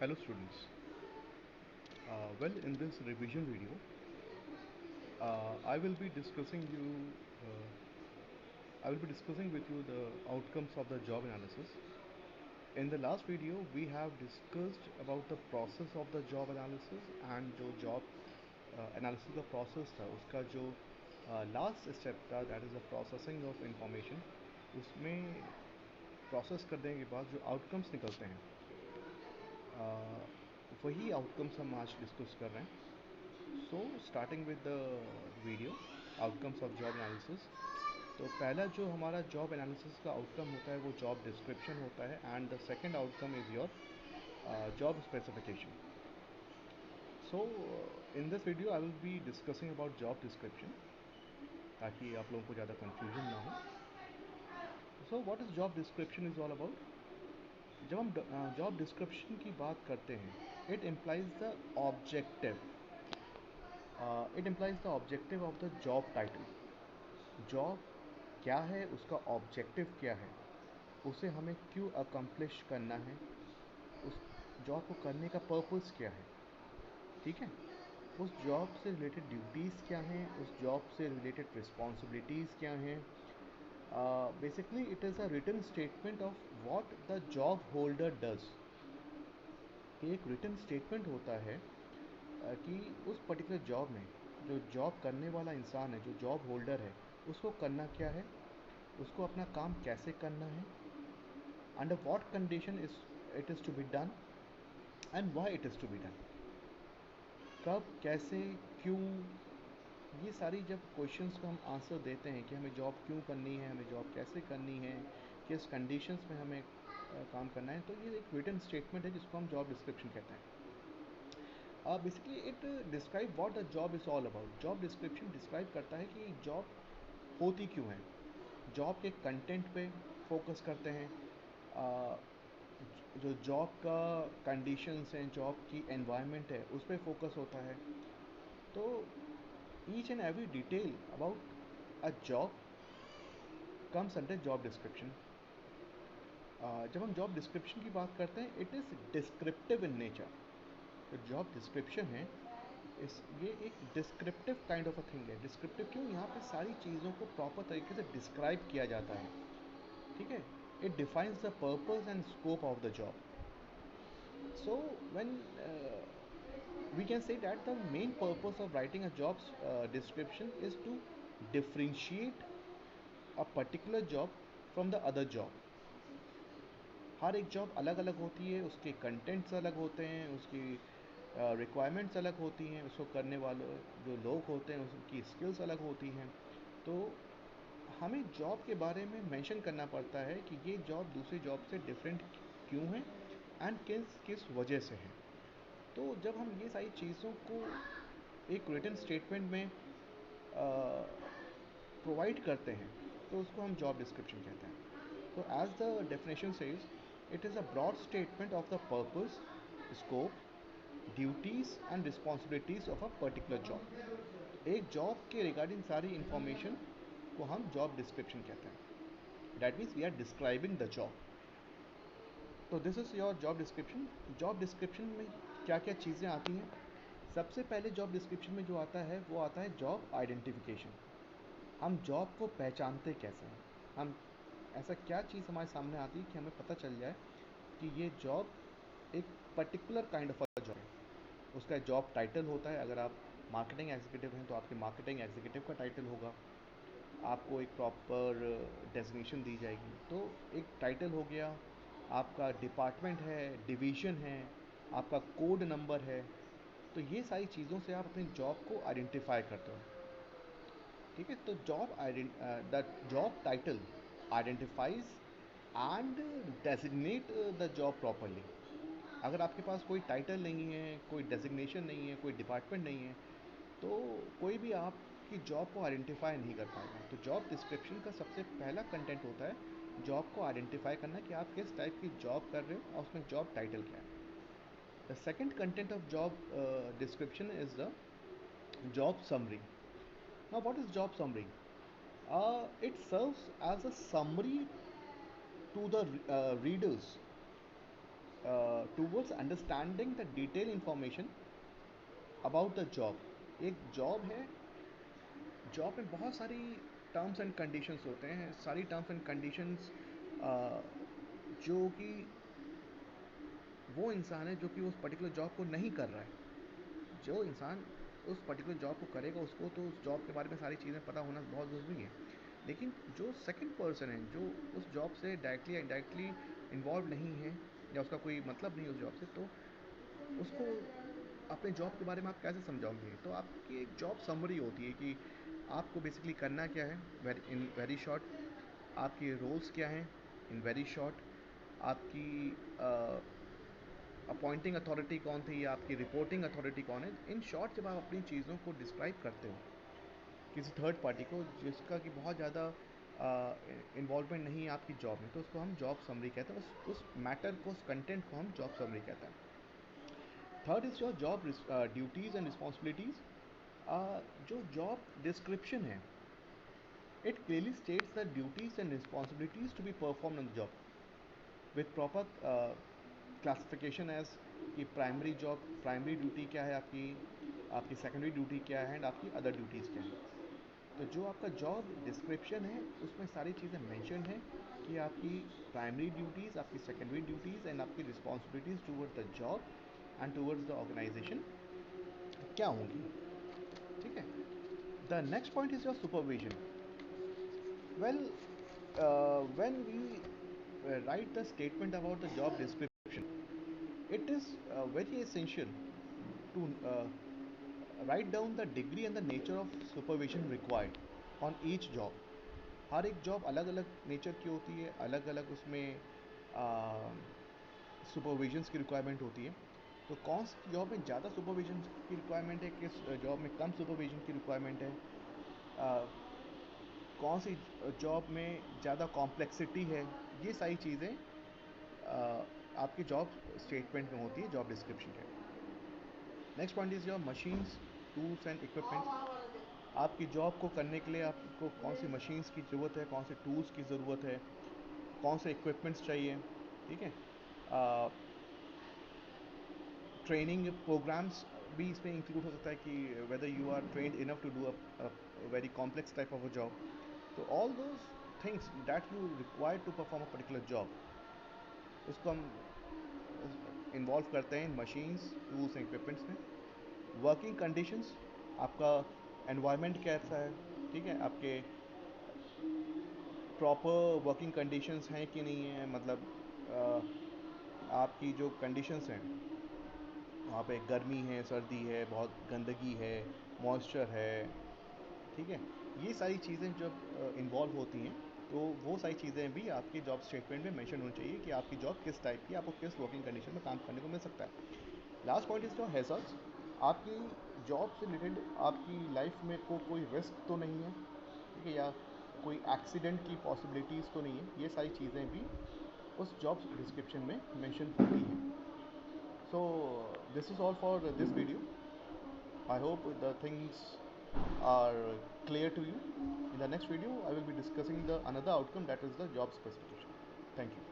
Hello students. Well, in this revision video, I will be discussing I will be discussing with you the outcomes of the job analysis. In the last video, we have discussed about the process of the job analysis and जो job analysis का process था उसका जो last step था that is the processing of information उसमें process करने के बाद जो outcomes निकलते हैं वही outcomes हम आज discuss कर रहे हैं. So starting with the video outcomes of job analysis. तो पहला जो हमारा जॉब एनालिसिस का आउटकम होता है वो जॉब डिस्क्रिप्शन होता है and the second outcome is your job specification. So in this video I will be discussing about job description ताकि आप लोगों को ज़्यादा कन्फ्यूजन ना हो. So what is job description is all about. जब हम जॉब डिस्क्रिप्शन की बात करते हैं it implies the objective of the job title. Job क्या है, उसका ऑब्जेक्टिव क्या है, उसे हमें क्यों अकम्प्लिश करना है, उस जॉब को करने का पर्पस क्या है. ठीक है, उस जॉब से रिलेटेड ड्यूटीज़ क्या हैं, उस जॉब से रिलेटेड रिस्पॉन्सिबिलिटीज़ क्या हैं. Basically it is a written statement of what the job holder does. एक रिटन स्टेटमेंट होता है कि उस पर्टिकुलर जॉब में जो जॉब करने वाला इंसान है, जो जॉब होल्डर है, उसको करना क्या है, उसको अपना काम कैसे करना है, under what condition it is to be done and why it is to be done. कब, कैसे, क्यों, ये सारी जब क्वेश्चंस का हम आंसर देते हैं कि हमें जॉब क्यों करनी है, हमें जॉब कैसे करनी है, किस कंडीशंस में हमें काम करना है, तो ये एक रिटन स्टेटमेंट है जिसको हम जॉब डिस्क्रिप्शन कहते हैं. Basically it describe what a job is all about. Job description describe करता है कि जॉब होती क्यों है. जॉब के कंटेंट पे फोकस करते हैं, जो जॉब का कंडीशंस हैं, जॉब की एनवायरनमेंट है, उस पर फोकस होता है. तो each and every detail about a job comes under job description. जब हम जॉब डिस्क्रिप्शन की बात करते हैं it is descriptive in nature. तो जॉब डिस्क्रिप्शन है ये एक descriptive kind of a thing है. डिस्क्रिप्टिव क्यों, यहाँ पे सारी चीज़ों को प्रॉपर तरीके से डिस्क्राइब किया जाता है. ठीक है, it defines the purpose and scope of the job. So when we can say that the main purpose of writing a job description is to differentiate a particular job from the other job. हर एक job अलग अलग होती है, उसके contents अलग होते हैं, उसकी रिक्वायरमेंट्स अलग होती हैं, उसको करने वालों जो लोग होते हैं उसकी स्किल्स अलग होती हैं. तो हमें जॉब के बारे में मेंशन करना पड़ता है कि ये जॉब दूसरी जॉब से डिफरेंट क्यों है एंड किस किस वजह से है. तो जब हम ये सारी चीज़ों को एक रिटन स्टेटमेंट में प्रोवाइड करते हैं तो उसको हम जॉब डिस्क्रिप्शन कहते हैं. तो as the definition says it is a broad statement of the purpose, scope, duties and responsibilities of a particular job. एक जॉब के रिगार्डिंग सारी इंफॉर्मेशन को हम जॉब डिस्क्रिप्शन कहते हैं. That means we are describing the job. तो this is your job description. Job description में क्या क्या चीज़ें आती हैं. सबसे पहले जॉब डिस्क्रिप्शन में जो आता है वो आता है जॉब आइडेंटिफिकेशन. हम जॉब को पहचानते कैसे हैं, हम ऐसा क्या चीज़ हमारे सामने आती है कि हमें पता चल जाए कि ये जॉब एक particular kind of a job है. उसका जॉब टाइटल होता है. अगर आप मार्केटिंग एग्जीक्यूटिव हैं तो आपके मार्केटिंग एग्जीक्यूटिव का टाइटल होगा. आपको एक प्रॉपर डेजिग्नेशन दी जाएगी. तो एक टाइटल हो गया, आपका डिपार्टमेंट है, डिवीज़न है, आपका कोड नंबर है. तो ये सारी चीज़ों से आप अपनी जॉब को आइडेंटिफाई करते हो. ठीक है, तो the job title identifies and designate the job properly. अगर आपके पास कोई टाइटल नहीं है, कोई डेजिग्नेशन नहीं है, कोई डिपार्टमेंट नहीं है, तो कोई भी आपकी जॉब को आइडेंटिफाई नहीं कर पाएगा. तो जॉब डिस्क्रिप्शन का सबसे पहला कंटेंट होता है जॉब को आइडेंटिफाई करना कि आप किस टाइप की जॉब कर रहे हो और उसमें जॉब टाइटल क्या है. The second content of job description is the job summary. Now what is job summary? It serves as a summary to the readers towards understanding the detailed information about the job। एक job है, job में बहुत सारी terms and conditions होते हैं, सारी terms and conditions जो कि वो इंसान है जो कि उस पर्टिकुलर जॉब को नहीं कर रहा है। जो इंसान उस पर्टिकुलर जॉब को करेगा उसको तो उस जॉब के बारे में सारी चीज़ें पता होना बहुत ज़रूरी है। लेकिन जो सेकंड पर्सन है जो उस जॉब से डायरेक्टली या इनडायरेक्टली इन्वॉल्व नहीं है या उसका कोई मतलब नहीं है उस जॉब से, तो उसको अपने जॉब के बारे में आप कैसे समझाओगे? तो आपकी एक जॉब समरी होती है कि आपको बेसिकली करना क्या है, इन वेरी शॉर्ट, आपके रोल्स क्या हैं इन वेरी शॉर्ट, आपकी अपॉइंटिंग अथॉरिटी कौन थी या आपकी रिपोर्टिंग अथॉरिटी कौन है। इन शॉर्ट जब आप अपनी चीज़ों को डिस्क्राइब करते हो किसी थर्ड पार्टी को जिसका कि बहुत ज़्यादा इन्वॉल्वमेंट नहीं है आपकी जॉब में, तो उसको हम जॉब समरी कहते हैं। उस मैटर को, उस कंटेंट को हम जॉब समरी कहते हैं। Third is your job duties and responsibilities. जो जॉब डिस्क्रिप्शन है, it clearly states the duties and responsibilities to be perform on the job with proper classification as कि प्राइमरी जॉब, प्राइमरी ड्यूटी क्या है आपकी, आपकी secondary duty क्या है and आपकी अदर ड्यूटीज़ क्या हैं। तो जो आपका जॉब डिस्क्रिप्शन है उसमें सारी चीज़ें मेंशन हैं कि आपकी प्राइमरी ड्यूटीज़, आपकी सेकेंडरी ड्यूटीज़ एंड आपकी responsibilities towards the job and towards the organisation क्या होंगी। ठीक है। The next point is your supervision. Well, when we write the statement about the job description, it is very essential to write down the degree and the nature of supervision required on each job। हर एक job अलग अलग nature की होती है, अलग अलग उसमें सुपरविजन्स की रिक्वायरमेंट होती है। तो कौन सी जॉब में ज़्यादा सुपरविजन की रिक्वायरमेंट है, किस जॉब में कम सुपरविजन की रिक्वायरमेंट है, कौन सी जॉब में ज़्यादा कॉम्प्लेक्सिटी है, ये सारी चीज़ें आपकी जॉब स्टेटमेंट में होती है, जॉब डिस्क्रिप्शन के। Next point is your machines, tools and equipments. आपकी जॉब को करने के लिए आपको कौन सी मशीन्स की ज़रूरत है, कौन से टूल्स की ज़रूरत है, कौन से इक्विपमेंट्स चाहिए। ठीक है। ट्रेनिंग प्रोग्राम्स भी इसमें इंक्लूड हो सकता है कि whether you are trained enough to do a very complex type of a job. तो all those things that you require to perform a particular job, उसको हम इन्वॉल्व करते हैं इन मशीन्स, टूल्स एंड इक्विपमेंट्स में। वर्किंग कंडीशंस, आपका environment कैसा है। ठीक है। आपके प्रॉपर वर्किंग कंडीशंस हैं कि नहीं है, मतलब आपकी जो कंडीशंस हैं वहाँ पे गर्मी है, सर्दी है, बहुत गंदगी है, मॉइस्चर है। ठीक है। ये सारी चीज़ें जब इन्वॉल्व होती हैं तो वो सारी चीज़ें भी आपकी जॉब स्टेटमेंट में मेंशन होनी चाहिए कि आपकी जॉब किस टाइप की, आपको किस वर्किंग कंडीशन में काम करने को मिल सकता है। Last point is your hazards. आपकी जॉब से रिलेटेड आपकी लाइफ में कोई रिस्क तो नहीं है, ठीक है, या कोई एक्सीडेंट की पॉसिबिलिटीज़ तो नहीं है। ये सारी चीज़ें भी उस जॉब डिस्क्रिप्शन में मेंशन होती हैं। So this is all for this video. I hope the things are clear to you. In the next video I will be discussing the another outcome, that is the job specification. Thank you.